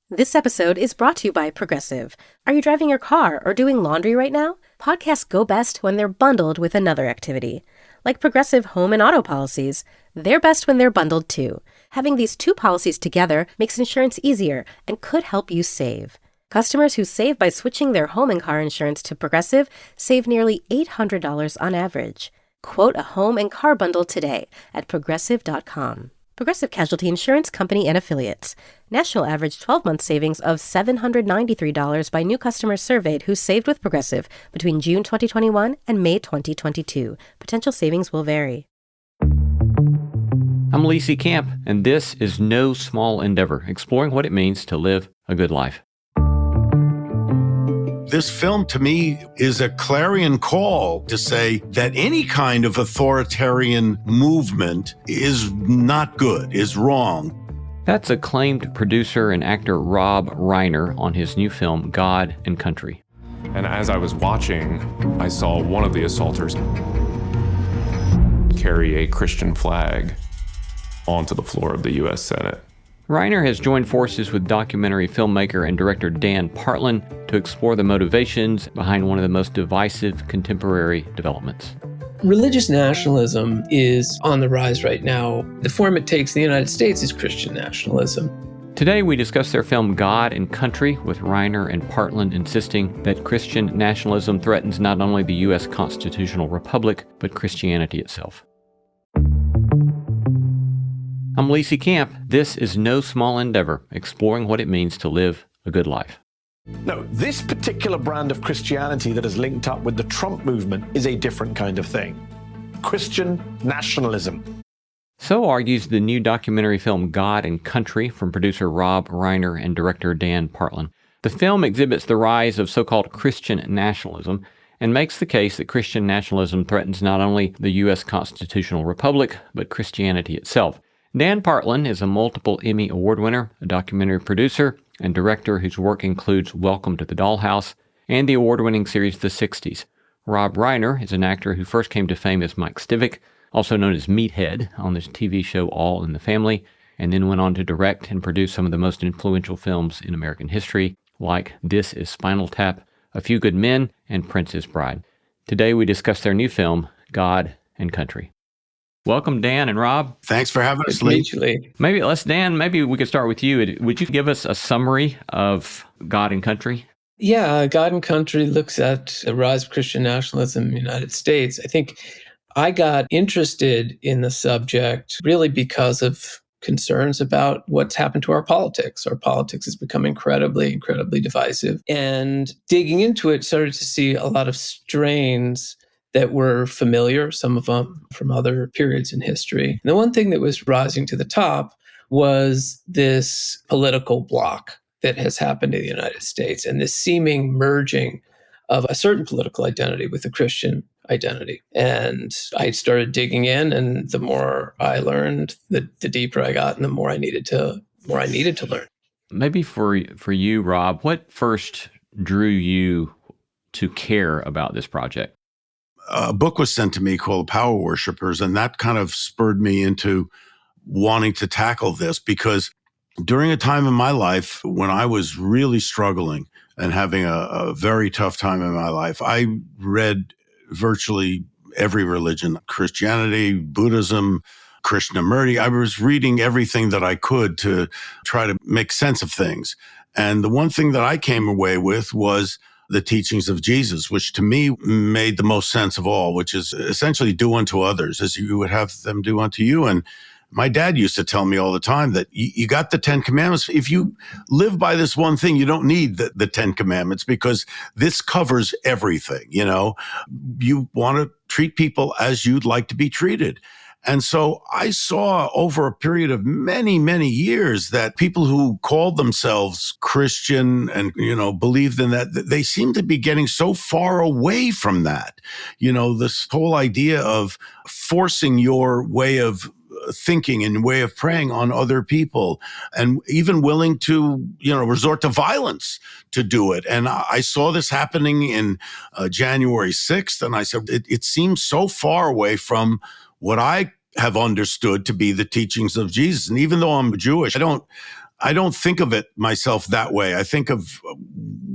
This episode is brought to you by Progressive. Are you driving your car or doing laundry right now? Podcasts go best when they're bundled with another activity. Like Progressive home and auto policies, they're best when they're bundled too. Having these two policies together makes insurance easier and could help you save. Customers who save by switching their home and car insurance to Progressive save nearly $800 on average. Quote a home and car bundle today at progressive.com. Progressive Casualty Insurance Company and Affiliates. National average 12-month savings of $793 by new customers surveyed who saved with Progressive between June 2021 and May 2022. Potential savings will vary. I'm Lee C. Camp, and this is No Small Endeavor, exploring what it means to live a good life. This film, to me, is a clarion call to say that any kind of authoritarian movement is not good, is wrong. That's acclaimed producer and actor Rob Reiner on his new film, God and Country. And as I was watching, I saw one of the assaulters carry a Christian flag onto the floor of the U.S. Senate. Reiner has joined forces with documentary filmmaker and director Dan Partland to explore the motivations behind one of the most divisive contemporary developments. Religious nationalism is on the rise right now. The form it takes in the United States is Christian nationalism. Today we discuss their film God and Country, with Reiner and Partland insisting that Christian nationalism threatens not only the U.S. constitutional republic, but Christianity itself. I'm Lee C. Camp. This is No Small Endeavor, exploring what it means to live a good life. No, this particular brand of Christianity that is linked up with the Trump movement is a different kind of thing. Christian nationalism. So argues the new documentary film God and Country from producer Rob Reiner and director Dan Partland. The film exhibits the rise of so-called Christian nationalism and makes the case that Christian nationalism threatens not only the U.S. constitutional republic, but Christianity itself. Dan Partland is a multiple Emmy Award winner, a documentary producer, and director whose work includes Welcome to the Dollhouse and the award-winning series The 60s. Rob Reiner is an actor who first came to fame as Mike Stivic, also known as Meathead, on this TV show All in the Family, and then went on to direct and produce some of the most influential films in American history, like This Is Spinal Tap, A Few Good Men, and Princess Bride. Today we discuss their new film, God and Country. Welcome, Dan and Rob. Thanks for having us, Lee. Maybe we could start with you. Would you give us a summary of God and Country? Yeah, God and Country looks at the rise of Christian nationalism in the United States. I think I got interested in the subject really because of concerns about what's happened to our politics. Our politics has become incredibly divisive. And digging into it, started to see a lot of strains that were familiar, some of them from other periods in history. And the one thing that was rising to the top was this political bloc that has happened in the United States and this seeming merging of a certain political identity with a Christian identity. And I started digging in, and the more I learned, the deeper I got, and the more I needed to learn. Maybe for you, Rob, what first drew you to care about this project? A book was sent to me called Power Worshippers, and that kind of spurred me into wanting to tackle this, because during a time in my life when I was really struggling and having a very tough time in my life, I read virtually every religion: Christianity, Buddhism, Krishnamurti. I was reading everything that I could to try to make sense of things. And the one thing that I came away with was the teachings of Jesus, which to me made the most sense of all, which is essentially do unto others as you would have them do unto you. And my dad used to tell me all the time that you got the 10 Commandments. If you live by this one thing, you don't need the 10 Commandments, because this covers everything. You know, you want to treat people as you'd like to be treated. And so I saw over a period of many, many years that people who called themselves Christian and, believed in that, they seemed to be getting so far away from that. This whole idea of forcing your way of thinking and way of praying on other people, and even willing to, resort to violence to do it. And I saw this happening in January 6th. And I said, it seems so far away from what I have understood to be the teachings of Jesus. And even though I'm Jewish, I don't I don't think of it myself that way. I think of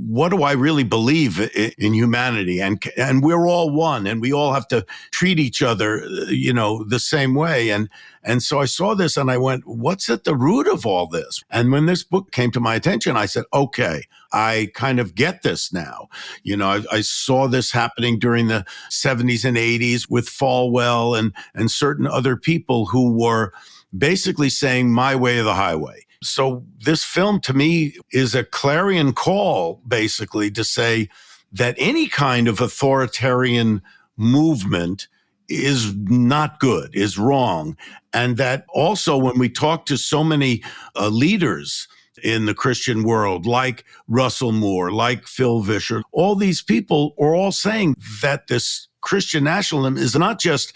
what do I really believe in humanity, and we're all one, and we all have to treat each other, the same way. And so I saw this, and I went, "What's at the root of all this?" And when this book came to my attention, I said, "Okay, I kind of get this now." I saw this happening during the 70s and 80s with Falwell and certain other people who were basically saying my way or the highway. So this film to me is a clarion call, basically, to say that any kind of authoritarian movement is not good, is wrong. And that also when we talk to so many leaders in the Christian world, like Russell Moore, like Phil Vischer, all these people are all saying that this Christian nationalism is not just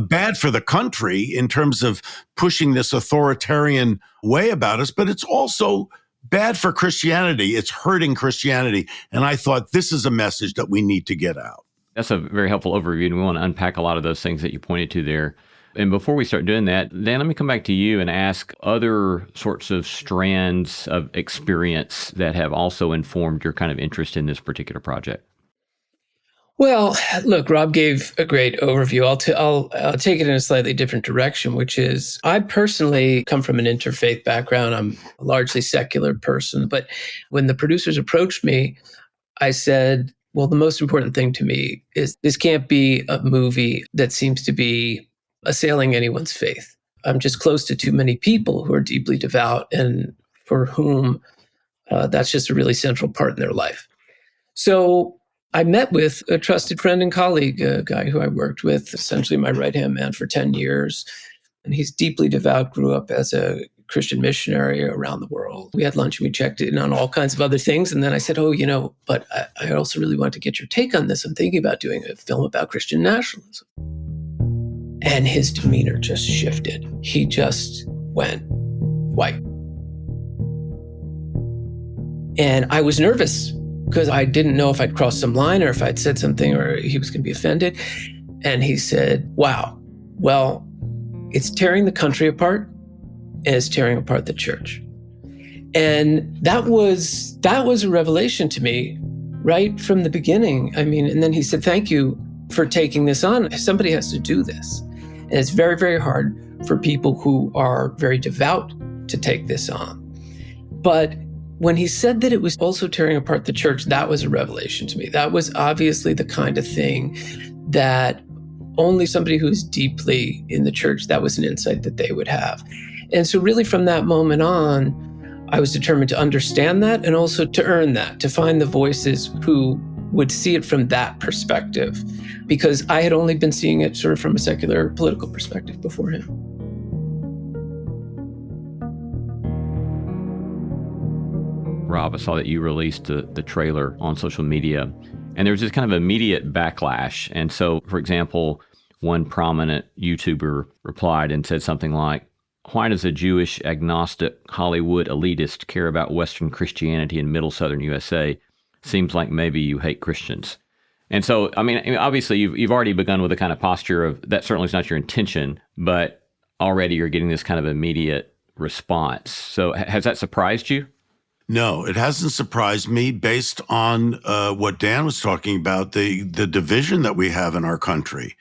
bad for the country in terms of pushing this authoritarian way about us, but it's also bad for Christianity. It's hurting Christianity. And I thought this is a message that we need to get out. That's a very helpful overview, and we want to unpack a lot of those things that you pointed to there. And before we start doing that, Dan, let me come back to you and ask other sorts of strands of experience that have also informed your kind of interest in this particular project. Well, look, Rob gave a great overview. I'll take it in a slightly different direction, which is I personally come from an interfaith background. I'm a largely secular person. But when the producers approached me, I said, well, the most important thing to me is this can't be a movie that seems to be assailing anyone's faith. I'm just close to too many people who are deeply devout and for whom that's just a really central part in their life. So I met with a trusted friend and colleague, a guy who I worked with, essentially my right-hand man for 10 years. And he's deeply devout, grew up as a Christian missionary around the world. We had lunch and we checked in on all kinds of other things. And then I said, but I also really want to get your take on this. I'm thinking about doing a film about Christian nationalism. And his demeanor just shifted. He just went white. And I was nervous because I didn't know if I'd crossed some line or if I'd said something or he was going to be offended. And he said, wow, well, it's tearing the country apart and it's tearing apart the church. And that was a revelation to me right from the beginning. And then he said, thank you for taking this on. Somebody has to do this. And it's very, very hard for people who are very devout to take this on. But when he said that it was also tearing apart the church, that was a revelation to me. That was obviously the kind of thing that only somebody who's deeply in the church, that was an insight that they would have. And so really from that moment on, I was determined to understand that and also to earn that, to find the voices who would see it from that perspective, because I had only been seeing it sort of from a secular political perspective before him. Rob, I saw that you released the trailer on social media, and there was this kind of immediate backlash. And so, for example, one prominent YouTuber replied and said something like, why does a Jewish agnostic Hollywood elitist care about Western Christianity in middle Southern USA? Seems like maybe you hate Christians. And so, obviously you've already begun with a kind of posture of that certainly is not your intention, but already you're getting this kind of immediate response. So has that surprised you? No, it hasn't surprised me based on what Dan was talking about, the division that we have in our country,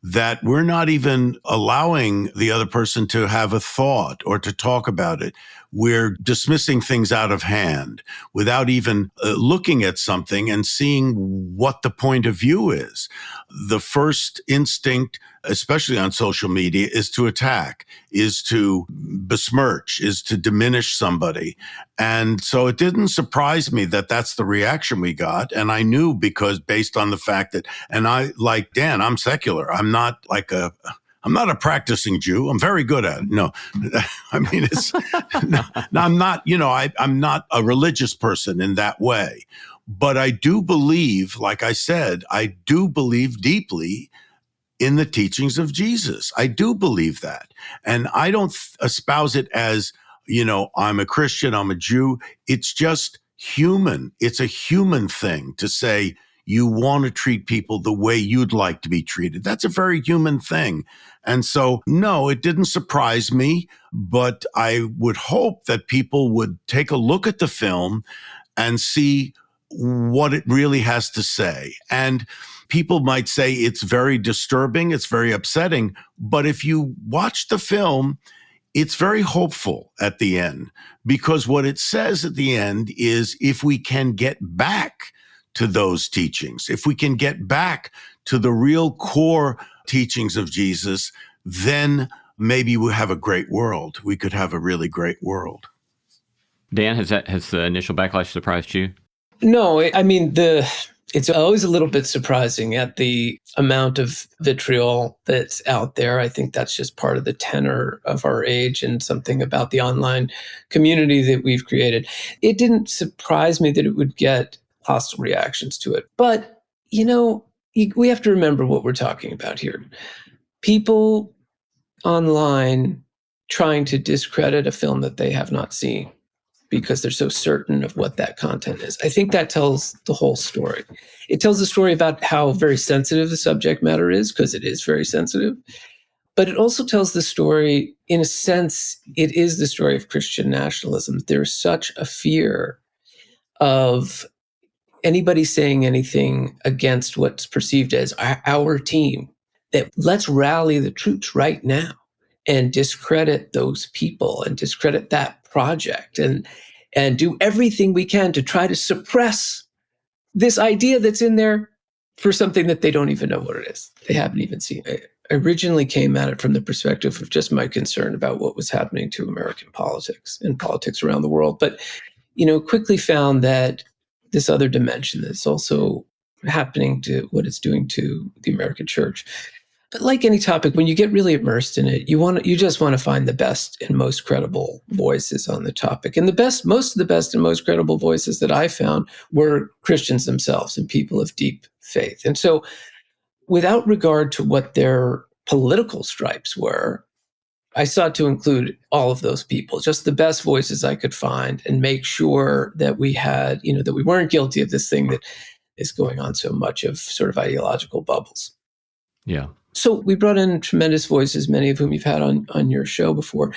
that we're not even allowing the other person to have a thought or to talk about it. We're dismissing things out of hand without even looking at something and seeing what the point of view is. The first instinct, especially on social media, is to attack, is to besmirch, is to diminish somebody. And so it didn't surprise me that that's the reaction we got. And I knew because based on the fact that, and I, like Dan, I'm secular. I'm not a practicing Jew. I'm very good at it. No, I'm not, I'm not a religious person in that way. But I do believe, like I said, I do believe deeply in the teachings of Jesus. I do believe that. And I don't espouse it as, I'm a Christian, I'm a Jew. It's just human. It's a human thing to say, you want to treat people the way you'd like to be treated. That's a very human thing. And so, no, it didn't surprise me, but I would hope that people would take a look at the film and see what it really has to say. And people might say it's very disturbing, it's very upsetting, but if you watch the film, it's very hopeful at the end, because what it says at the end is if we can get back to those teachings, if we can get back to the real core teachings of Jesus, then maybe we'll have a great world. We could have a really great world. Dan, has the initial backlash surprised you? No, I mean, it's always a little bit surprising at the amount of vitriol that's out there. I think that's just part of the tenor of our age and something about the online community that we've created. It didn't surprise me that it would get hostile reactions to it. But, we have to remember what we're talking about here. People online trying to discredit a film that they have not seen because they're so certain of what that content is. I think that tells the whole story. It tells the story about how very sensitive the subject matter is, because it is very sensitive. But it also tells the story, in a sense, it is the story of Christian nationalism. There's such a fear of anybody saying anything against what's perceived as our team, that let's rally the troops right now and discredit those people and discredit that project and do everything we can to try to suppress this idea that's in there for something that they don't even know what it is. They haven't even seen it. I originally came at it from the perspective of just my concern about what was happening to American politics and politics around the world. But, quickly found that this other dimension that's also happening to what it's doing to the American church. But like any topic, when you get really immersed in it, you just want to find the best and most credible voices on the topic. And most of the best and most credible voices that I found were Christians themselves and people of deep faith. And so, without regard to what their political stripes were, I sought to include all of those people, just the best voices I could find, and make sure that we had, that we weren't guilty of this thing that is going on so much of sort of ideological bubbles. Yeah. So we brought in tremendous voices, many of whom you've had on your show before.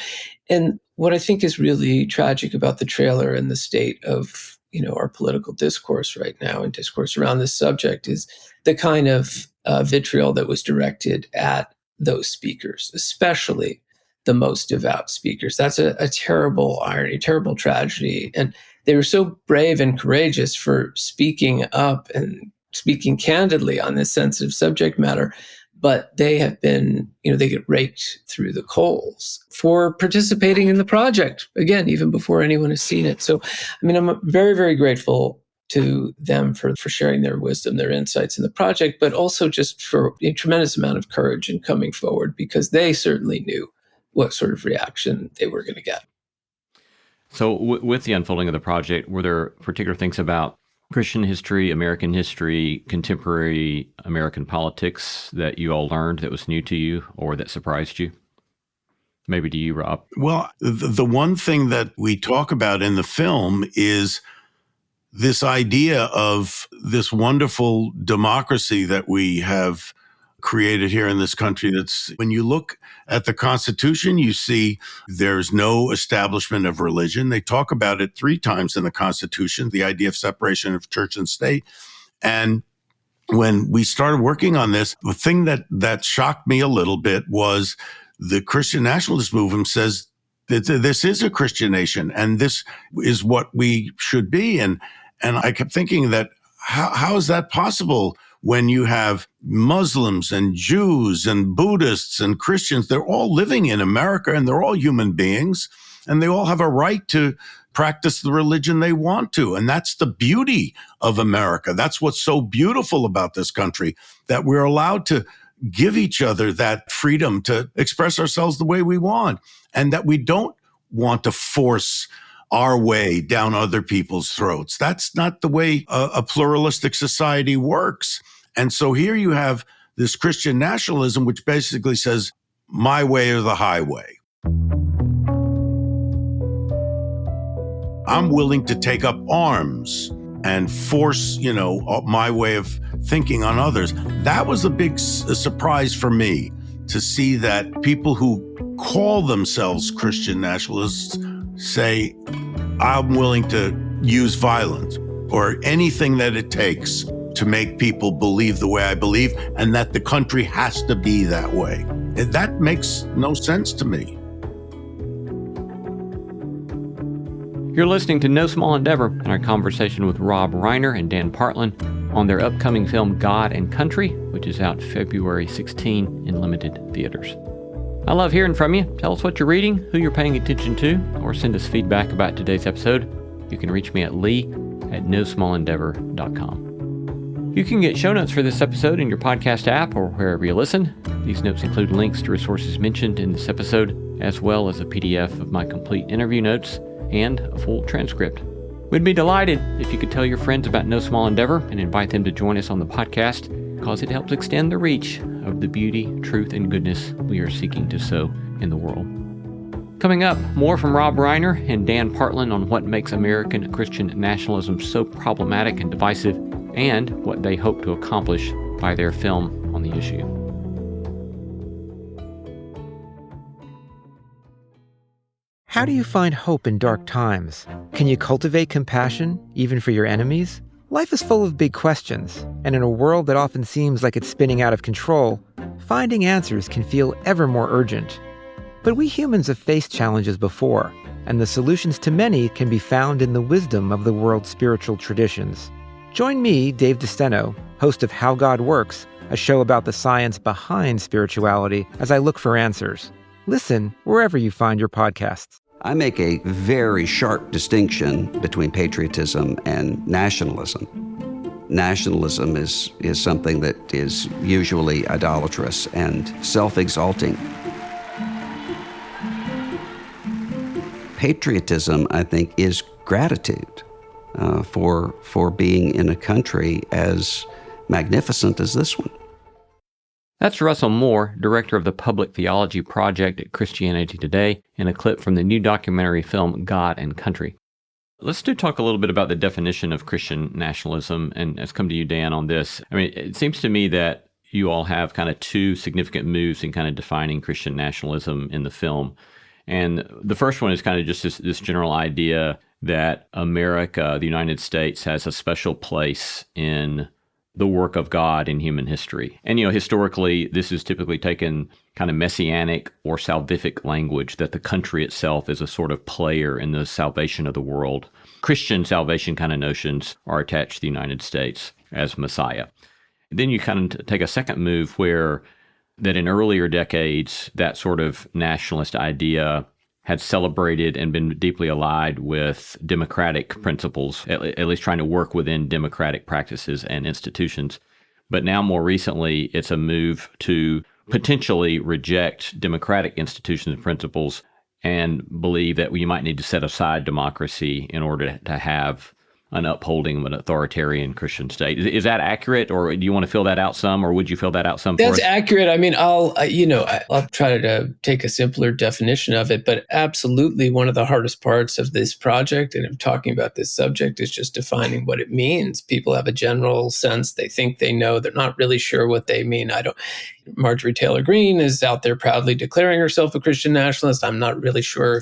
And what I think is really tragic about the trailer and the state of, our political discourse right now and discourse around this subject is the kind of vitriol that was directed at those speakers, especially the most devout speakers. That's a terrible irony, terrible tragedy. And they were so brave and courageous for speaking up and speaking candidly on this sensitive subject matter. But they have been, they get raked through the coals for participating in the project, again, even before anyone has seen it. So, I'm very, very grateful to them for sharing their wisdom, their insights in the project, but also just for a tremendous amount of courage in coming forward, because they certainly knew what sort of reaction they were going to get. So with the unfolding of the project, were there particular things about Christian history, American history, contemporary American politics that you all learned that was new to you or that surprised you? Maybe to you, Rob. Well, the one thing that we talk about in the film is this idea of this wonderful democracy that we have created here in this country. That's, when you look at the Constitution, you see there's no establishment of religion. They talk about it 3 times in the Constitution, the idea of separation of church and state. And when we started working on this, the thing that shocked me a little bit was the Christian nationalist movement says that this is a Christian nation and this is what we should be. And I kept thinking that how is that possible when you have Muslims and Jews and Buddhists and Christians? They're all living in America and they're all human beings and they all have a right to practice the religion they want to. And that's the beauty of America. That's what's so beautiful about this country, that we're allowed to give each other that freedom to express ourselves the way we want, and that we don't want to force our way down other people's throats. That's not the way a pluralistic society works. And so here you have this Christian nationalism, which basically says, my way or the highway. I'm willing to take up arms and force, my way of thinking on others. That was a big surprise for me, to see that people who call themselves Christian nationalists say, I'm willing to use violence or anything that it takes to make people believe the way I believe, and that the country has to be that way. That makes no sense to me. You're listening to No Small Endeavor and our conversation with Rob Reiner and Dan Partland on their upcoming film God and Country, which is out February 16 in limited theaters. I love hearing from you. Tell us what you're reading, who you're paying attention to, or send us feedback about today's episode. You can reach me at lee@nosmallendeavor.com. You can get show notes for this episode in your podcast app or wherever you listen. These notes include links to resources mentioned in this episode, as well as a PDF of my complete interview notes and a full transcript. We'd be delighted if you could tell your friends about No Small Endeavor and invite them to join us on the podcast, because it helps extend the reach of the beauty, truth, and goodness we are seeking to sow in the world. Coming up, more from Rob Reiner and Dan Partland on what makes American Christian nationalism so problematic and divisive, and what they hope to accomplish by their film on the issue. How do you find hope in dark times? Can you cultivate compassion, even for your enemies? Life is full of big questions, and in a world that often seems like it's spinning out of control, finding answers can feel ever more urgent. But we humans have faced challenges before, and the solutions to many can be found in the wisdom of the world's spiritual traditions. Join me, Dave DeSteno, host of How God Works, a show about the science behind spirituality, as I look for answers. Listen wherever you find your podcasts. I make a very sharp distinction between patriotism and nationalism. Nationalism is something that is usually idolatrous and self-exalting. Patriotism, I think, is gratitude for being in a country as magnificent as this one. That's Russell Moore, director of the Public Theology Project at Christianity Today, in a clip from the new documentary film God and Country. Let's talk a little bit about the definition of Christian nationalism, and let's come to you, Dan, on this. I mean, it seems to me that you all have kind of two significant moves in kind of defining Christian nationalism in the film. And the first one is kind of just this general idea that America, the United States, has a special place in the work of God in human history. And, historically, this is typically taken kind of messianic or salvific language, that the country itself is a sort of player in the salvation of the world. Christian salvation kind of notions are attached to the United States as Messiah. Then you kind of take a second move where that in earlier decades, that sort of nationalist idea had celebrated and been deeply allied with democratic principles, at least trying to work within democratic practices and institutions. But now more recently, it's a move to potentially reject democratic institutions and principles and believe that we might need to set aside democracy in order to have an upholding of an authoritarian Christian state. Is that accurate, or do you want to fill that out some, or would you fill that out some? That's accurate. I mean, I'll try to take a simpler definition of it, but absolutely one of the hardest parts of this project and of talking about this subject is just defining what it means. People have a general sense. They think they know. They're not really sure what they mean. Marjorie Taylor Greene is out there proudly declaring herself a Christian nationalist. I'm not really sure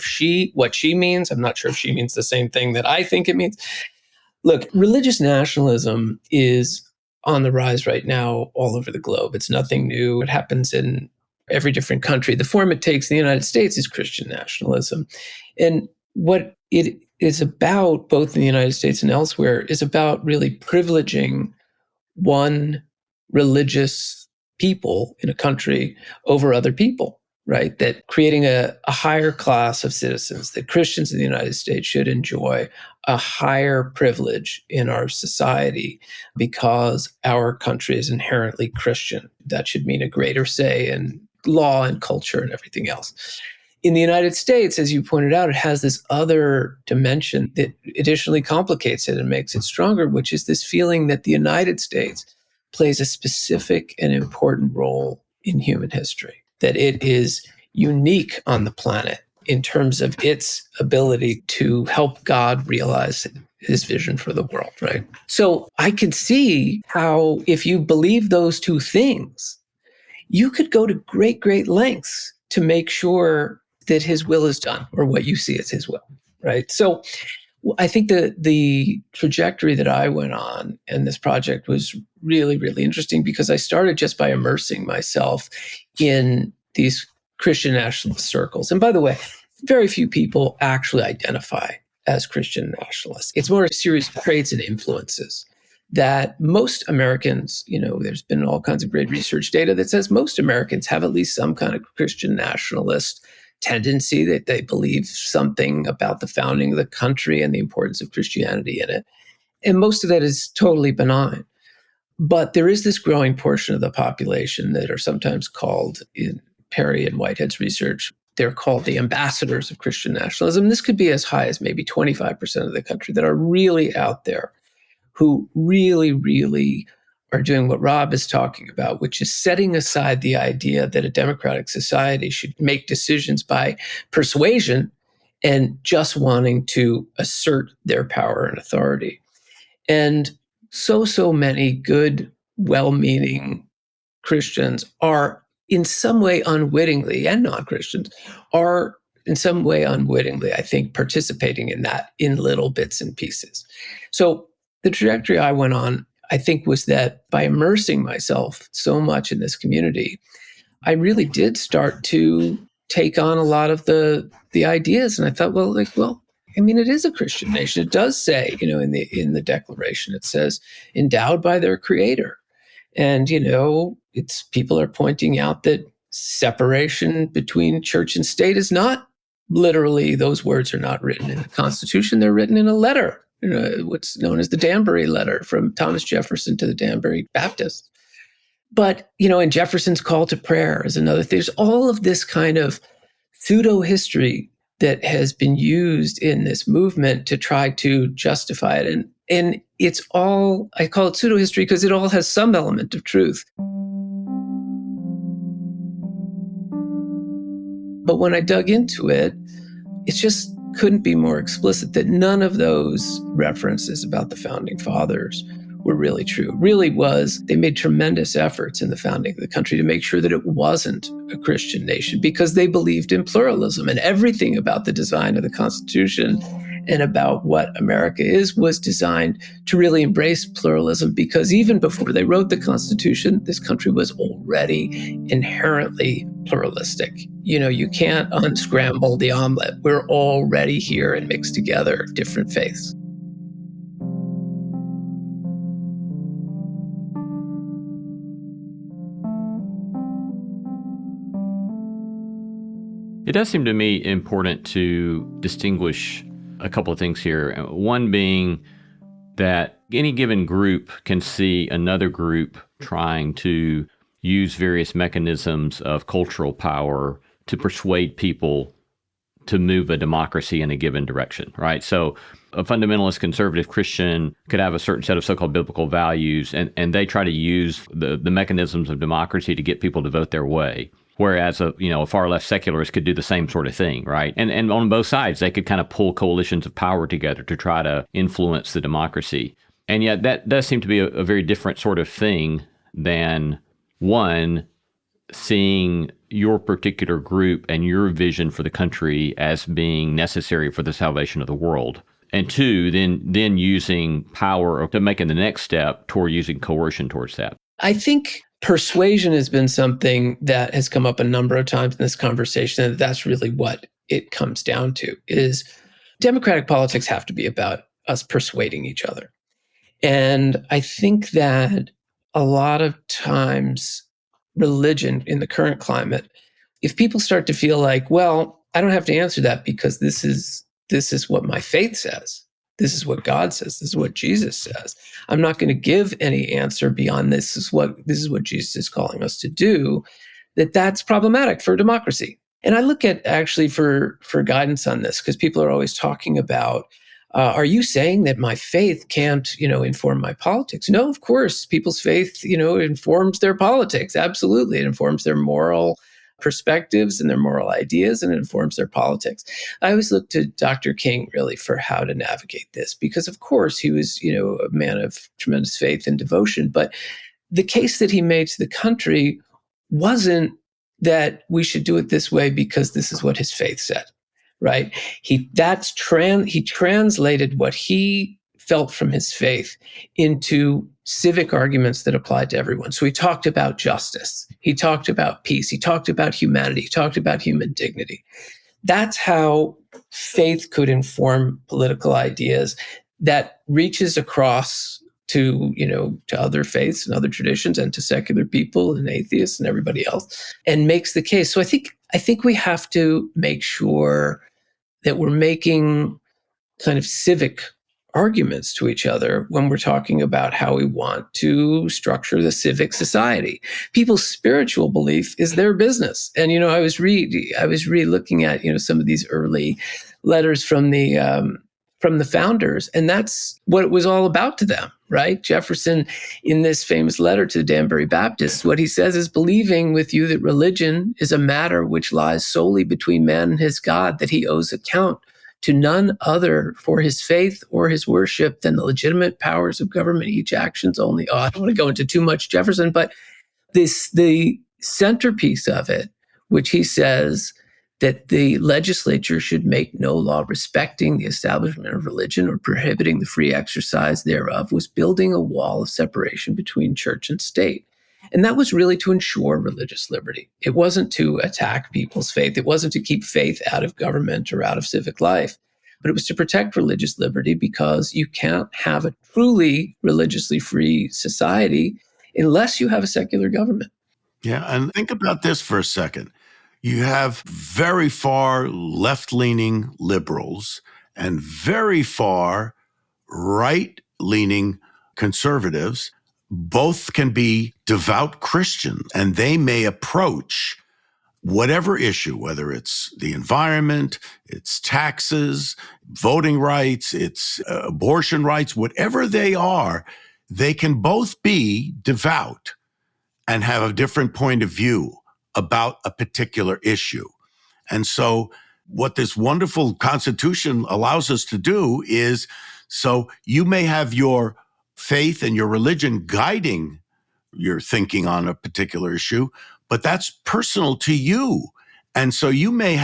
what she means. I'm not sure if she means the same thing that I think it means. Look, religious nationalism is on the rise right now all over the globe. It's nothing new. It happens in every different country. The form it takes in the United States is Christian nationalism. And what it is about, both in the United States and elsewhere, is about really privileging one religious people in a country over other people, right? That creating a higher class of citizens, that Christians in the United States should enjoy a higher privilege in our society because our country is inherently Christian. That should mean a greater say in law and culture and everything else. In the United States, as you pointed out, it has this other dimension that additionally complicates it and makes it stronger, which is this feeling that the United States plays a specific and important role in human history, that it is unique on the planet in terms of its ability to help God realize his vision for the world, right? So I could see how if you believe those two things, you could go to great, great lengths to make sure that his will is done, or what you see as his will, right? So I think the trajectory that I went on in this project was really, really interesting, because I started just by immersing myself in these Christian nationalist circles. And by the way, very few people actually identify as Christian nationalists. It's more a series of traits and influences that most Americans, there's been all kinds of great research data that says most Americans have at least some kind of Christian nationalist tendency, that they believe something about the founding of the country and the importance of Christianity in it. And most of that is totally benign. But there is this growing portion of the population that are sometimes called, in Perry and Whitehead's research, they're called the ambassadors of Christian nationalism. This could be as high as maybe 25% of the country that are really out there, who really, really are doing what Rob is talking about, which is setting aside the idea that a democratic society should make decisions by persuasion and just wanting to assert their power and authority. And so many good, well-meaning Christians are in some way unwittingly, and non-Christians are in some way unwittingly, I think, participating in that in little bits and pieces. So the trajectory I went on, I think, was that by immersing myself so much in this community, I really did start to take on a lot of the ideas. And I thought, it is a Christian nation. It does say, in the Declaration, it says, endowed by their Creator. And, it's people are pointing out that separation between church and state is not literally, those words are not written in the Constitution. They're written in a letter, what's known as the Danbury letter from Thomas Jefferson to the Danbury Baptists. But, and Jefferson's call to prayer is another thing. There's all of this kind of pseudo history that has been used in this movement to try to justify it. And it's all, I call it pseudo history because it all has some element of truth. But when I dug into it, it just couldn't be more explicit that none of those references about the founding fathers were really true. It really was, they made tremendous efforts in the founding of the country to make sure that it wasn't a Christian nation, because they believed in pluralism, and everything about the design of the Constitution and about what America is was designed to really embrace pluralism, because even before they wrote the Constitution, this country was already inherently pluralistic. You can't unscramble the omelet. We're already here and mixed together different faiths. It does seem to me important to distinguish a couple of things here. One being that any given group can see another group trying to use various mechanisms of cultural power to persuade people to move a democracy in a given direction, right? So a fundamentalist conservative Christian could have a certain set of so-called biblical values, and they try to use the mechanisms of democracy to get people to vote their way. Whereas a far left secularist could do the same sort of thing, right? And on both sides, they could kind of pull coalitions of power together to try to influence the democracy. And yet that does seem to be a very different sort of thing than, one, seeing your particular group and your vision for the country as being necessary for the salvation of the world. And two, then using power to making the next step toward using coercion towards that. I think persuasion has been something that has come up a number of times in this conversation, and that's really what it comes down to, is democratic politics have to be about us persuading each other. And I think that a lot of times religion in the current climate, if people start to feel like, well, I don't have to answer that because this is what my faith says. This is what God says. This is what Jesus says. I'm not going to give any answer beyond this is what Jesus is calling us to do. That's problematic for democracy. And I look at actually for guidance on this, because people are always talking about, are you saying that my faith can't, inform my politics? No, of course, people's faith, informs their politics. Absolutely. It informs their moral perspectives and their moral ideas, and it informs their politics. I always look to Dr. King really for how to navigate this, because of course he was, a man of tremendous faith and devotion, but the case that he made to the country wasn't that we should do it this way because this is what his faith said, right? He translated what he felt from his faith into civic arguments that applied to everyone. So he talked about justice. He talked about peace. He talked about humanity. He talked about human dignity. That's how faith could inform political ideas that reaches across to other faiths and other traditions and to secular people and atheists and everybody else, and makes the case. So I think we have to make sure that we're making kind of civic arguments to each other when we're talking about how we want to structure the civic society. People's spiritual belief is their business. And, I was re-looking at, some of these early letters from the founders, and that's what it was all about to them, right? Jefferson, in this famous letter to the Danbury Baptists, what he says is, believing with you that religion is a matter which lies solely between man and his God, that he owes account to none other for his faith or his worship than the legitimate powers of government, each actions only. I don't want to go into too much Jefferson, but the centerpiece of it, which he says that the legislature should make no law respecting the establishment of religion or prohibiting the free exercise thereof, was building a wall of separation between church and state. And that was really to ensure religious liberty. It wasn't to attack people's faith. It wasn't to keep faith out of government or out of civic life, but it was to protect religious liberty, because you can't have a truly religiously free society unless you have a secular government. Yeah, and think about this for a second. You have very far left-leaning liberals and very far right-leaning conservatives. Both can be devout Christians, and they may approach whatever issue, whether it's the environment, it's taxes, voting rights, it's abortion rights, whatever they are, they can both be devout and have a different point of view about a particular issue. And so what this wonderful Constitution allows us to do is, so you may have your faith and your religion guiding your thinking on a particular issue, but that's personal to you. And so you may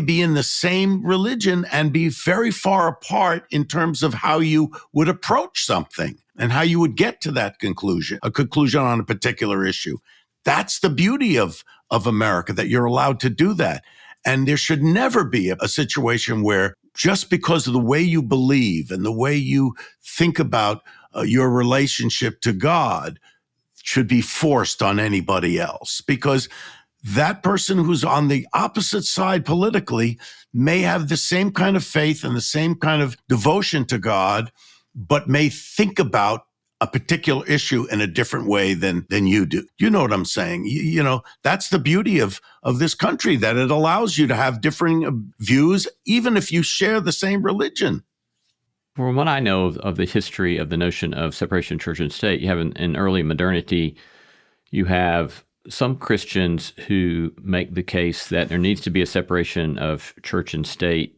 be in the same religion and be very far apart in terms of how you would approach something and how you would get to that conclusion, a conclusion on a particular issue. That's the beauty of America, that you're allowed to do that. And there should never be a situation where just because of the way you believe and the way you think about your relationship to God should be forced on anybody else, because that person who's on the opposite side politically may have the same kind of faith and the same kind of devotion to God, but may think about a particular issue in a different way than you do. You know what I'm saying? That's the beauty of this country, that it allows you to have differing views, even if you share the same religion. From what I know of the history of the notion of separation of church and state, you have in early modernity, you have some Christians who make the case that there needs to be a separation of church and state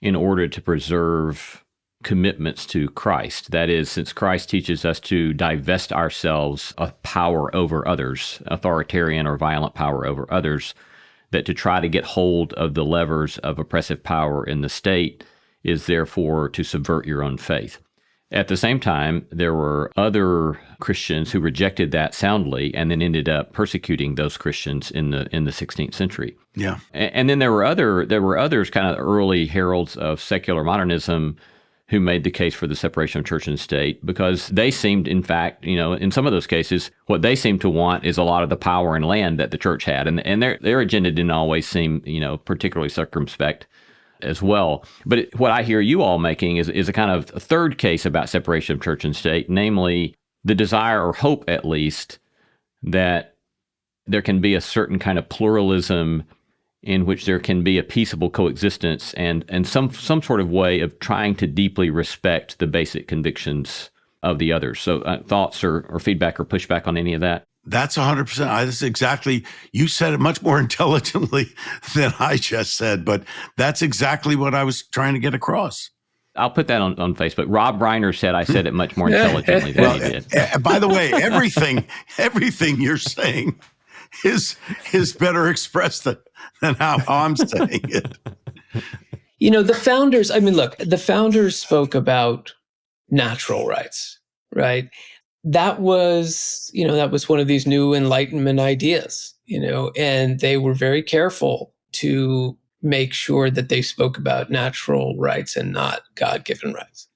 in order to preserve commitments to Christ. That is, since Christ teaches us to divest ourselves of power over others, authoritarian or violent power over others, that to try to get hold of the levers of oppressive power in the state is therefore to subvert your own faith. At the same time, there were other Christians who rejected that soundly and then ended up persecuting those Christians in the 16th century. Yeah. And then there were others, kind of early heralds of secular modernism, who made the case for the separation of church and state, because they seemed, in fact, in some of those cases, what they seemed to want is a lot of the power and land that the church had. And their agenda didn't always seem, particularly circumspect as well. But what I hear you all making is a kind of a third case about separation of church and state, namely the desire, or hope at least, that there can be a certain kind of pluralism in which there can be a peaceable coexistence and some sort of way of trying to deeply respect the basic convictions of the others. So thoughts or feedback or pushback on any of that? That's 100%. That's exactly, you said it much more intelligently than I just said, but that's exactly what I was trying to get across. I'll put that on Facebook. Rob Reiner said I said it much more intelligently than he did. By the way, everything you're saying is better expressed than how I'm saying it. The founders, the founders spoke about natural rights, right? That was one of these new Enlightenment ideas, and they were very careful to make sure that they spoke about natural rights and not God-given rights.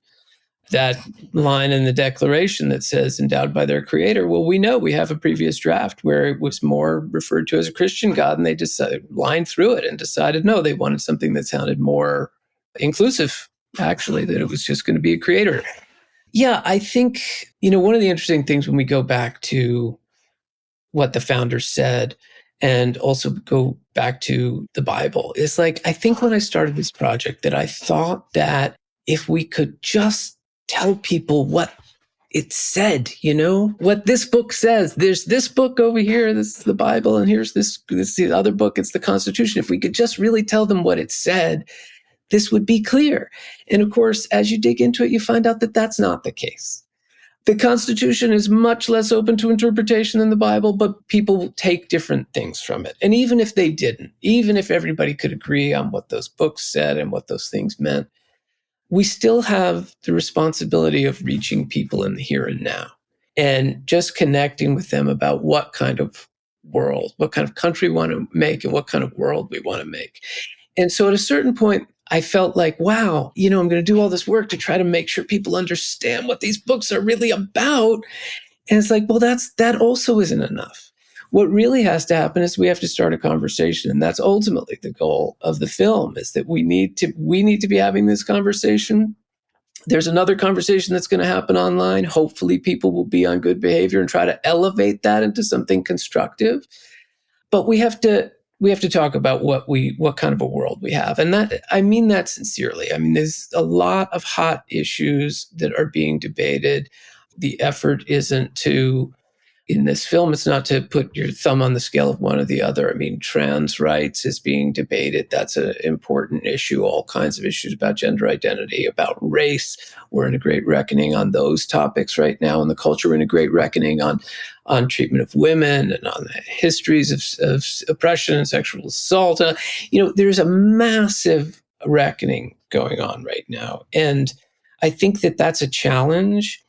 That line in the Declaration that says, endowed by their creator, well, we know we have a previous draft where it was more referred to as a Christian God, and they decided, lined through it and decided, no, they wanted something that sounded more inclusive, actually, that it was just going to be a creator. Yeah, I think, one of the interesting things when we go back to what the founders said and also go back to the Bible is I think when I started this project that I thought that if we could just tell people what it said, what this book says, there's this book over here, this is the Bible, and here's this the other book, it's the Constitution. If we could just really tell them what it said, this would be clear. And of course, as you dig into it, you find out that that's not the case. The Constitution is much less open to interpretation than the Bible, but people take different things from it. And even if they didn't, even if everybody could agree on what those books said and what those things meant, we still have the responsibility of reaching people in the here and now and just connecting with them about what kind of world, what kind of country we want to make and what kind of world we want to make. And so at a certain point, I felt like, wow, I'm going to do all this work to try to make sure people understand what these books are really about. And it's like, well, that also isn't enough. What really has to happen is we have to start a conversation. And that's ultimately the goal of the film, is that we need to be having this conversation. There's another conversation that's going to happen online. Hopefully people will be on good behavior and try to elevate that into something constructive. But we have to talk about what kind of a world we have. And that, I mean that sincerely. There's a lot of hot issues that are being debated. The effort isn't to, in this film, it's not to put your thumb on the scale of one or the other. Trans rights is being debated. That's an important issue. All kinds of issues about gender identity, about race. We're in a great reckoning on those topics right now in the culture. We're in a great reckoning on treatment of women and on the histories of oppression and sexual assault. There's a massive reckoning going on right now. And I think that that's a challenge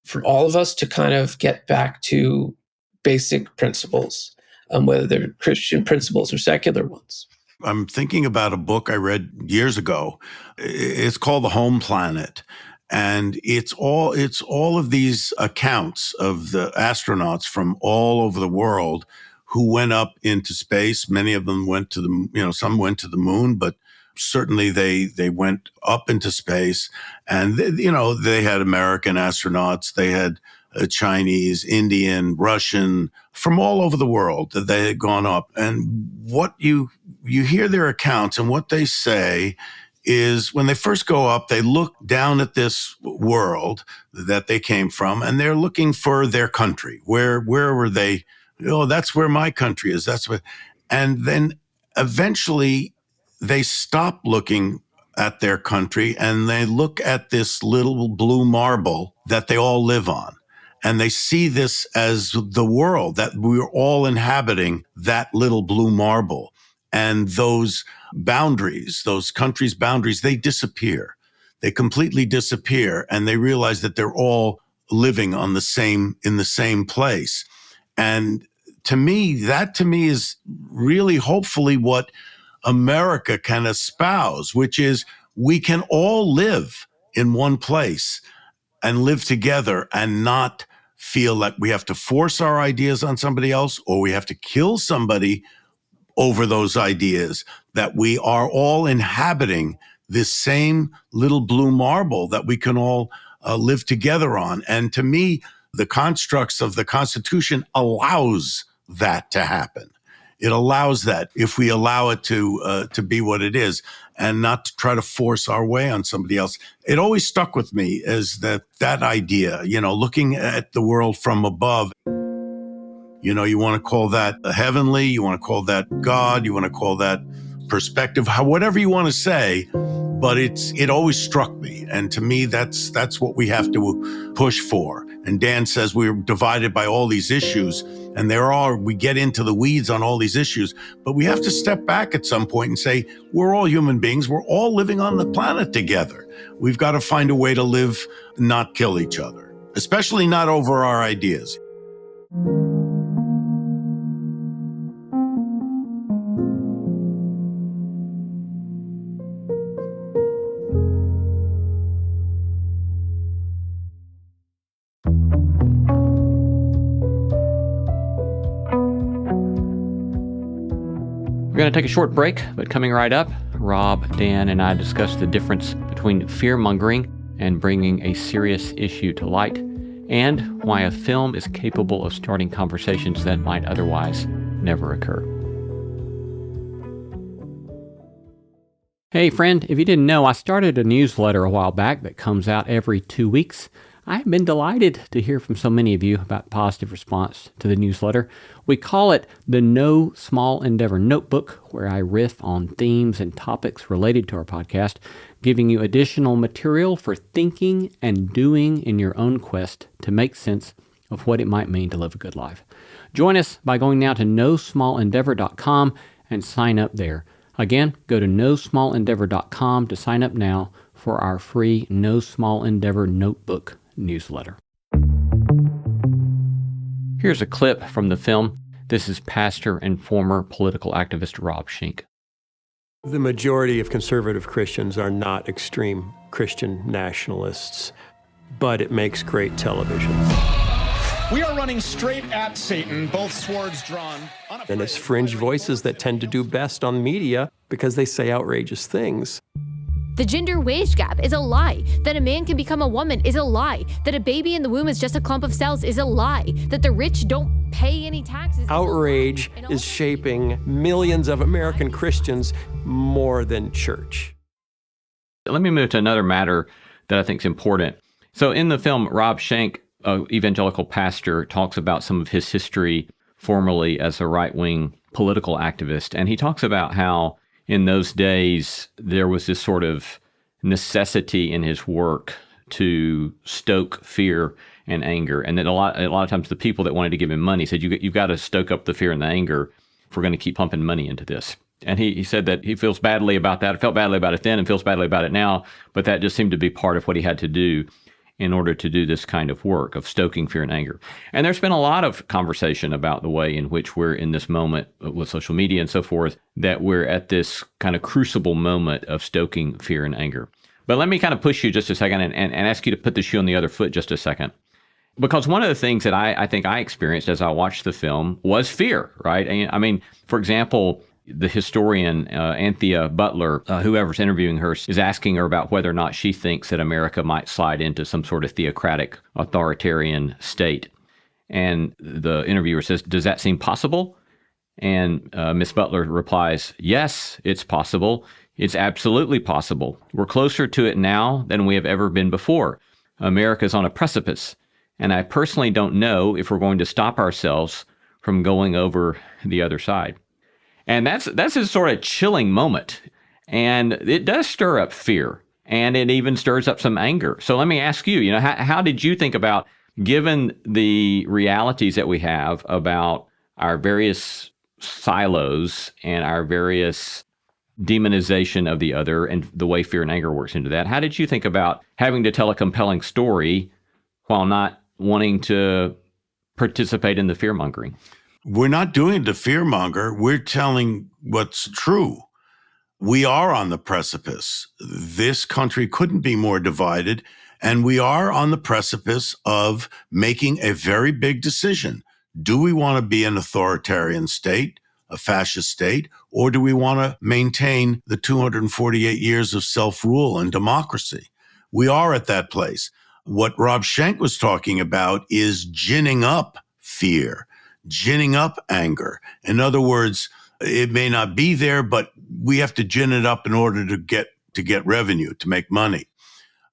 for all of us to kind of get back to basic principles, whether they're Christian principles or secular ones. I'm thinking about a book I read years ago. It's called The Home Planet. And it's all of these accounts of the astronauts from all over the world who went up into space. Many of them went to some went to the moon, but certainly they went up into space. And they had American astronauts, they had Chinese, Indian, Russian, from all over the world that they had gone up. And what you hear their accounts, and what they say is when they first go up, they look down at this world that they came from, and they're looking for their country. Where were they? That's where my country is. And then eventually they stop looking at their country and they look at this little blue marble that they all live on. And they see this as the world, that we're all inhabiting that little blue marble. And those boundaries, those countries' boundaries, they disappear. They completely disappear. And they realize that they're all living in the same place. And to me is really hopefully what America can espouse, which is we can all live in one place and live together and not feel like we have to force our ideas on somebody else or we have to kill somebody over those ideas, that we are all inhabiting this same little blue marble that we can all live together on. And to me, the constructs of the Constitution allows that to happen. It allows that if we allow it to be what it is and not to try to force our way on somebody else. It always stuck with me as that idea, looking at the world from above. You know, you want to call that heavenly, you want to call that God, you want to call that perspective, whatever you want to say, but it always struck me. And to me, that's what we have to push for. And Dan says we're divided by all these issues, and we get into the weeds on all these issues, but we have to step back at some point and say, we're all human beings, we're all living on the planet together. We've got to find a way to live, not kill each other, especially not over our ideas. We're going to take a short break, but coming right up, Rob, Dan, and I discuss the difference between fear-mongering and bringing a serious issue to light, and why a film is capable of starting conversations that might otherwise never occur. Hey friend, if you didn't know, I started a newsletter a while back that comes out every 2 weeks. I've been delighted to hear from so many of you about positive response to the newsletter. We call it the No Small Endeavor Notebook, where I riff on themes and topics related to our podcast, giving you additional material for thinking and doing in your own quest to make sense of what it might mean to live a good life. Join us by going now to nosmallendeavor.com and sign up there. Again, go to nosmallendeavor.com to sign up now for our free No Small Endeavor Notebook newsletter. Here's a clip from the film. This is pastor and former political activist Rob Schenck. The majority of conservative Christians are not extreme Christian nationalists, but it makes great television. We are running straight at Satan, both swords drawn. And it's fringe voices that tend to do best on media because they say outrageous things. The gender wage gap is a lie. That a man can become a woman is a lie. That a baby in the womb is just a clump of cells is a lie. That the rich don't pay any taxes. Outrage is shaping millions of American Christians more than church. Let me move to another matter that I think is important. So in the film, Rob Schenck, an evangelical pastor, talks about some of his history formerly as a right-wing political activist. And he talks about how in those days, there was this sort of necessity in his work to stoke fear and anger. And that a lot of times the people that wanted to give him money said, you've got to stoke up the fear and the anger if we're going to keep pumping money into this. And he said that he feels badly about that. Felt badly about it then and feels badly about it now, but that just seemed to be part of what he had to do in order to do this kind of work of stoking fear and anger. And there's been a lot of conversation about the way in which we're in this moment with social media and so forth, that we're at this kind of crucible moment of stoking fear and anger. But let me kind of push you just a second and ask you to put the shoe on the other foot just a second. Because one of the things that I think I experienced as I watched the film was fear, right? And, I mean, for example, the historian Anthea Butler, whoever's interviewing her, is asking her about whether or not she thinks that America might slide into some sort of theocratic, authoritarian state. And the interviewer says, does that seem possible? And Miss Butler replies, yes, it's possible. It's absolutely possible. We're closer to it now than we have ever been before. America's on a precipice. And I personally don't know if we're going to stop ourselves from going over the other side. And that's a sort of chilling moment. And it does stir up fear, and it even stirs up some anger. So let me ask you, how did you think about, given the realities that we have about our various silos and our various demonization of the other and the way fear and anger works into that, how did you think about having to tell a compelling story while not wanting to participate in the fear-mongering? We're not doing the fearmonger. We're telling what's true. We are on the precipice. This country couldn't be more divided, and we are on the precipice of making a very big decision. Do we want to be an authoritarian state, a fascist state, or do we want to maintain the 248 years of self-rule and democracy? We are at that place. What Rob Schenck was talking about is ginning up fear, ginning up anger. In other words, it may not be there, but we have to gin it up in order to get revenue, to make money.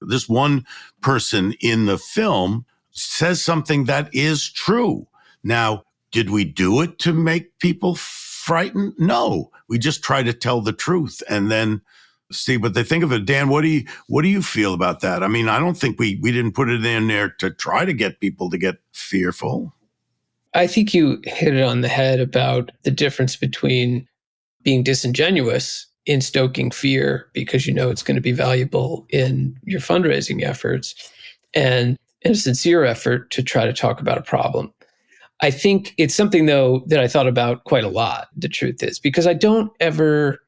This one person in the film says something that is true. Now, Did we do it to make people frightened? No, we just try to tell the truth and then see what they think of it. Dan, what do you feel about that? I mean, I don't think we didn't put it in there to try to get people to get fearful. I think you hit it on the head about the difference between being disingenuous in stoking fear because you know it's going to be valuable in your fundraising efforts and in a sincere effort to try to talk about a problem. I think it's something, though, that I thought about quite a lot, the truth is, because I don't ever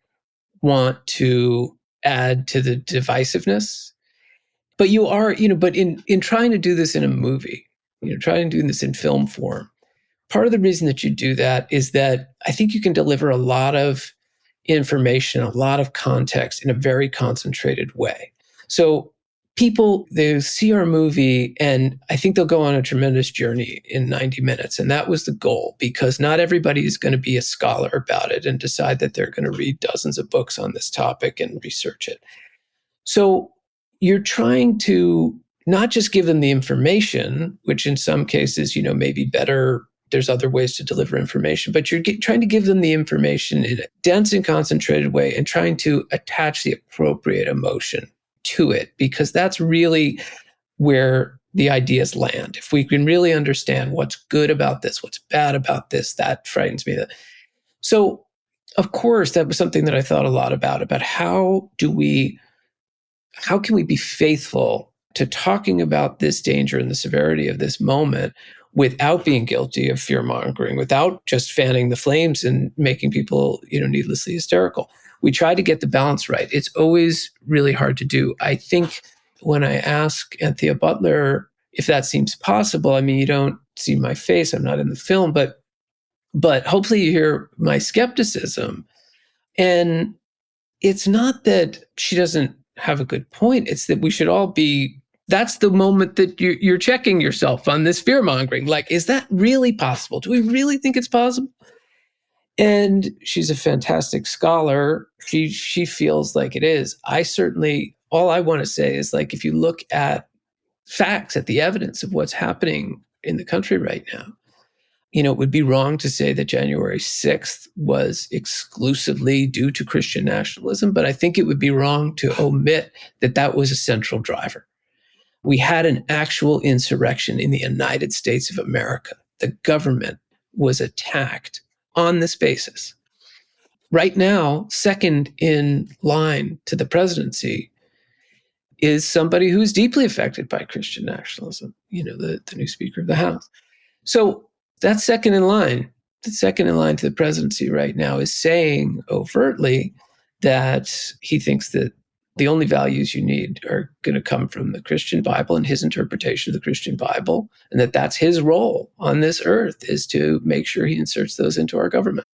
want to add to the divisiveness. But you are, but in trying to do this in a movie, trying to do this in film form, part of the reason that you do that is that I think you can deliver a lot of information, a lot of context in a very concentrated way. So people, they see our movie and I think they'll go on a tremendous journey in 90 minutes. And that was the goal, because not everybody is going to be a scholar about it and decide that they're going to read dozens of books on this topic and research it. So you're trying to not just give them the information, which in some cases, may be better. There's other ways to deliver information, but you're trying to give them the information in a dense and concentrated way and trying to attach the appropriate emotion to it, because that's really where the ideas land. If we can really understand what's good about this, what's bad about this, that frightens me. So, of course, that was something that I thought a lot about how can we be faithful to talking about this danger and the severity of this moment without being guilty of fear-mongering, without just fanning the flames and making people, needlessly hysterical. We try to get the balance right. It's always really hard to do. I think when I ask Anthea Butler if that seems possible, I mean, you don't see my face, I'm not in the film, but hopefully you hear my skepticism. And it's not that she doesn't have a good point. It's that we should all be, that's the moment that you're checking yourself on this fear-mongering. Like, is that really possible? Do we really think it's possible? And she's a fantastic scholar. She feels like it is. I certainly, all I want to say is, like, if you look at facts, at the evidence of what's happening in the country right now, it would be wrong to say that January 6th was exclusively due to Christian nationalism, but I think it would be wrong to omit that that was a central driver. We had an actual insurrection in the United States of America. The government was attacked on this basis. Right now, second in line to the presidency is somebody who's deeply affected by Christian nationalism, the new Speaker of the House. So that's second in line. The second in line to the presidency right now is saying overtly that he thinks that the only values you need are going to come from the Christian Bible and his interpretation of the Christian Bible, and that that's his role on this earth, is to make sure he inserts those into our government.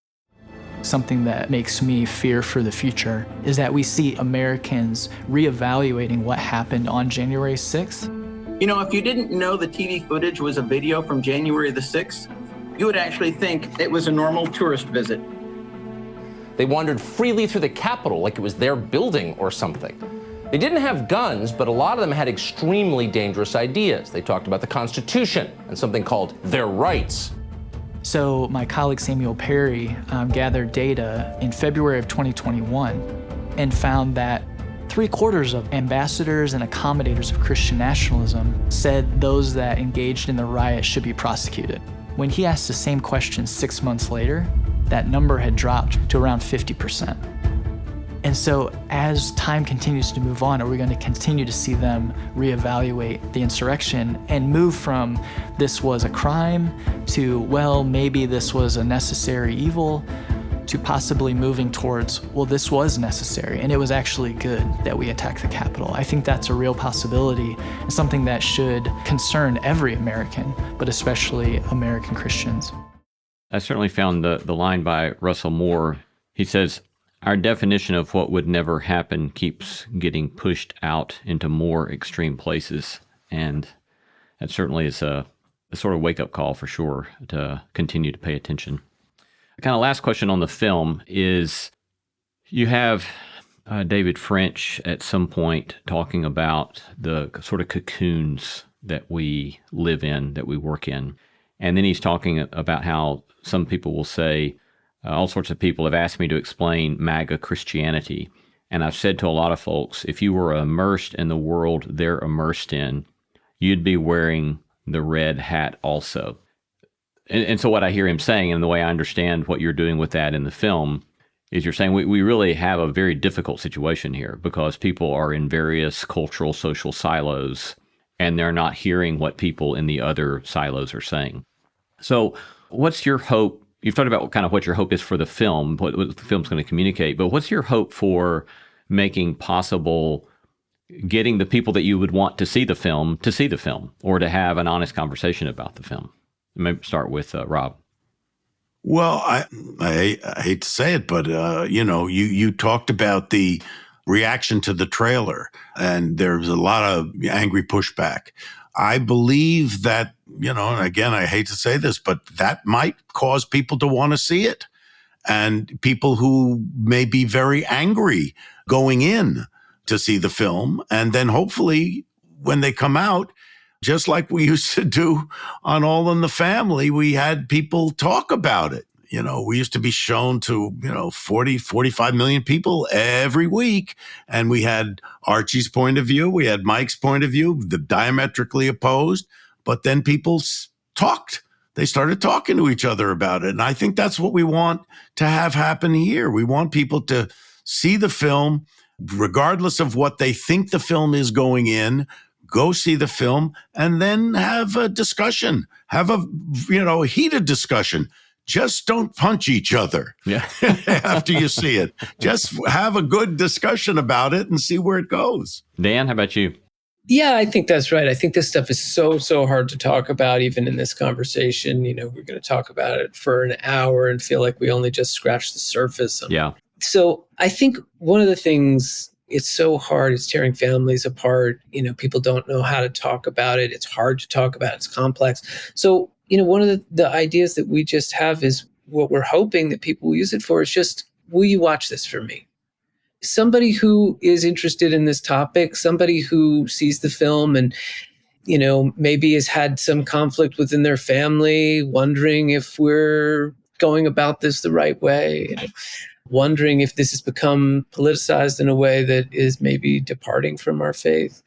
Something that makes me fear for the future is that we see Americans reevaluating what happened on January 6th. If you didn't know the TV footage was a video from January the 6th, you would actually think it was a normal tourist visit. They wandered freely through the Capitol like it was their building or something. They didn't have guns, but a lot of them had extremely dangerous ideas. They talked about the Constitution and something called their rights. So my colleague Samuel Perry gathered data in February of 2021 and found that 3/4 of ambassadors and accommodators of Christian nationalism said those that engaged in the riot should be prosecuted. When he asked the same question 6 months later, that number had dropped to around 50%. And so as time continues to move on, are we going to continue to see them reevaluate the insurrection and move from this was a crime to, well, maybe this was a necessary evil, to possibly moving towards, well, this was necessary and it was actually good that we attacked the Capitol? I think that's a real possibility and something that should concern every American, but especially American Christians. I certainly found the line by Russell Moore. He says, our definition of what would never happen keeps getting pushed out into more extreme places. And that certainly is a sort of wake-up call for sure to continue to pay attention. The kind of last question on the film is, you have David French at some point talking about the sort of cocoons that we live in, that we work in. And then he's talking about how some people will say, all sorts of people have asked me to explain MAGA Christianity. And I've said to a lot of folks, if you were immersed in the world they're immersed in, you'd be wearing the red hat also. And so what I hear him saying, and the way I understand what you're doing with that in the film, is you're saying we really have a very difficult situation here because people are in various cultural, social silos, and they're not hearing what people in the other silos are saying. So what's your hope? You've talked about kind of what your hope is for the film, what the film's going to communicate, but what's your hope for making possible getting the people that you would want to see the film or to have an honest conversation about the film? Maybe start with Rob. Well, I hate to say it, but, you talked about the reaction to the trailer, and there's a lot of angry pushback. I believe that, and again, I hate to say this, but that might cause people to want to see it. And people who may be very angry going in to see the film, and then hopefully when they come out, just like we used to do on All in the Family, we had people talk about it. We used to be shown to, 40, 45 million people every week. And we had Archie's point of view. We had Mike's point of view, the diametrically opposed. But then people talked. They started talking to each other about it. And I think that's what we want to have happen here. We want people to see the film, regardless of what they think the film is going in, go see the film, and then have a discussion, have a heated discussion. Just don't punch each other after you see it. Just have a good discussion about it and see where it goes. Dan, how about you? Yeah, I think that's right. I think this stuff is so hard to talk about, even in this conversation. We're going to talk about it for an hour and feel like we only just scratched the surface. Yeah. So I think one of the things, it's so hard. It's tearing families apart. People don't know how to talk about it. It's hard to talk about. It's complex. So, one of the ideas that we just have is what we're hoping that people will use it for is just, will you watch this for me? Somebody who is interested in this topic, somebody who sees the film and, maybe has had some conflict within their family, wondering if we're going about this the right way, wondering if this has become politicized in a way that is maybe departing from our faith.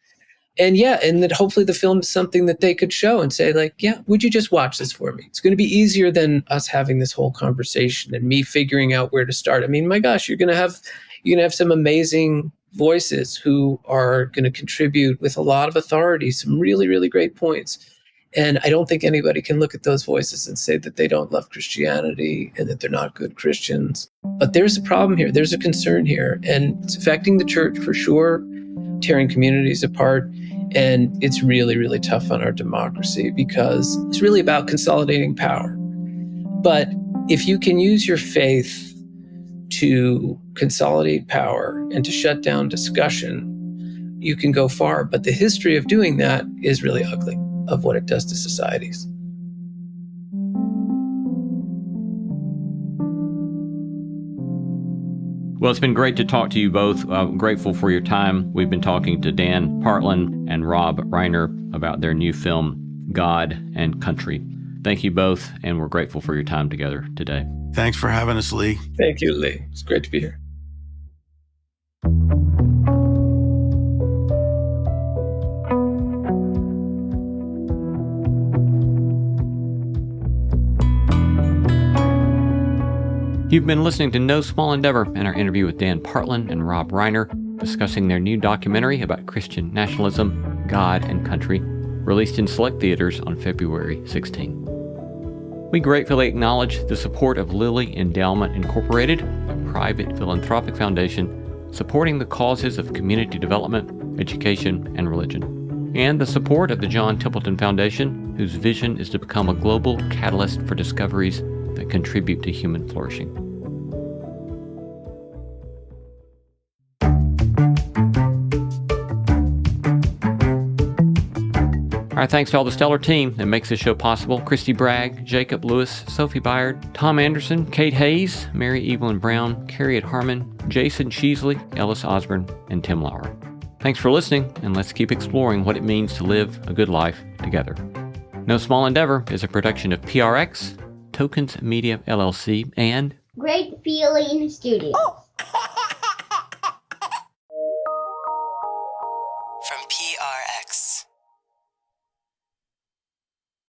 And that hopefully the film is something that they could show and say, like, yeah, would you just watch this for me? It's going to be easier than us having this whole conversation and me figuring out where to start. I mean, my gosh, you're going to have some amazing voices who are going to contribute with a lot of authority, some really, really great points. And I don't think anybody can look at those voices and say that they don't love Christianity and that they're not good Christians. But there's a problem here. There's a concern here. And it's affecting the church for sure, tearing communities apart. And it's really, really tough on our democracy because it's really about consolidating power. But if you can use your faith to consolidate power and to shut down discussion, you can go far. But the history of doing that is really ugly, of what it does to societies. Well, it's been great to talk to you both. I'm grateful for your time. We've been talking to Dan Partland and Rob Reiner about their new film, God and Country. Thank you both, and we're grateful for your time together today. Thanks for having us, Lee. Thank you, Lee. It's great to be here. You've been listening to No Small Endeavor and our interview with Dan Partland and Rob Reiner discussing their new documentary about Christian nationalism, God and Country, released in select theaters on February 16. We gratefully acknowledge the support of Lilly Endowment Incorporated, a private philanthropic foundation supporting the causes of community development, education, and religion, and the support of the John Templeton Foundation, whose vision is to become a global catalyst for discoveries that contribute to human flourishing. Our thanks to all the stellar team that makes this show possible: Christy Bragg, Jacob Lewis, Sophie Byard, Tom Anderson, Kate Hayes, Mary Evelyn Brown, Carriet Harmon, Jason Sheasley, Ellis Osborne, and Tim Lauer. Thanks for listening, and let's keep exploring what it means to live a good life together. No Small Endeavor is a production of PRX, Tokens Media LLC, and Great Feeling Studio.